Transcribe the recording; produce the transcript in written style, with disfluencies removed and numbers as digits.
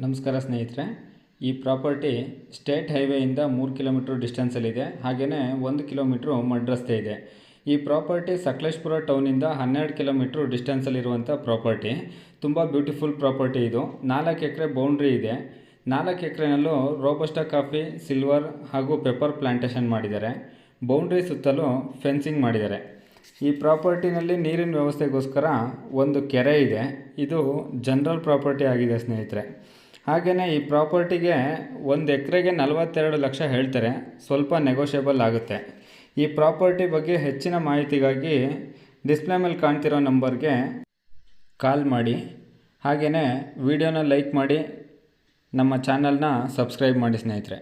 ನಮಸ್ಕಾರ ಸ್ನೇಹಿತರೆ, ಈ ಪ್ರಾಪರ್ಟಿ ಸ್ಟೇಟ್ ಹೈವೇಯಿಂದ 3 ಕಿಲೋಮೀಟರ್ ಡಿಸ್ಟೆನ್ಸಲ್ಲಿದೆ. ಹಾಗೆಯೇ 1 ಕಿಲೋಮೀಟ್ರು ಮಡ್ ರಸ್ತೆ ಇದೆ. ಈ ಪ್ರಾಪರ್ಟಿ ಸಕಲೇಶಪುರ ಟೌನಿಂದ 12 ಕಿಲೋಮೀಟ್ರ್ ಡಿಸ್ಟೆನ್ಸಲ್ಲಿರುವಂಥ ಪ್ರಾಪರ್ಟಿ. ತುಂಬ ಬ್ಯೂಟಿಫುಲ್ ಪ್ರಾಪರ್ಟಿ ಇದು. 4 ಎಕರೆ ಬೌಂಡ್ರಿ ಇದೆ. 4 ಎಕರೆನಲ್ಲೂ ರೋಬಸ್ಟಾ ಕಾಫಿ, ಸಿಲ್ವರ್ ಹಾಗೂ ಪೆಪ್ಪರ್ ಪ್ಲಾಂಟೇಶನ್ ಮಾಡಿದ್ದಾರೆ. ಬೌಂಡ್ರಿ ಸುತ್ತಲೂ ಫೆನ್ಸಿಂಗ್ ಮಾಡಿದ್ದಾರೆ. ಈ ಪ್ರಾಪರ್ಟಿನಲ್ಲಿ ನೀರಿನ ವ್ಯವಸ್ಥೆಗೋಸ್ಕರ ಒಂದು ಕೆರೆ ಇದೆ. ಇದು ಜನರಲ್ ಪ್ರಾಪರ್ಟಿ ಆಗಿದೆ ಸ್ನೇಹಿತರೆ. ಹಾಗೆಯೇ ಈ ಪ್ರಾಪರ್ಟಿಗೆ 1 ಎಕರೆಗೆ 42 ಲಕ್ಷ ಹೇಳ್ತಾರೆ. ಸ್ವಲ್ಪ ನೆಗೋಷಿಯಬಲ್ ಆಗುತ್ತೆ. ಈ ಪ್ರಾಪರ್ಟಿ ಬಗ್ಗೆ ಹೆಚ್ಚಿನ ಮಾಹಿತಿಗಾಗಿ ಡಿಸ್ಪ್ಲೇ ಮೇಲೆ ಕಾಣ್ತಿರೋ ನಂಬರ್ಗೆ ಕಾಲ್ ಮಾಡಿ. ಹಾಗೆಯೇ ವಿಡಿಯೋನ ಲೈಕ್ ಮಾಡಿ, ನಮ್ಮ ಚಾನಲ್ನ ಸಬ್ಸ್ಕ್ರೈಬ್ ಮಾಡಿ ಸ್ನೇಹಿತರೆ.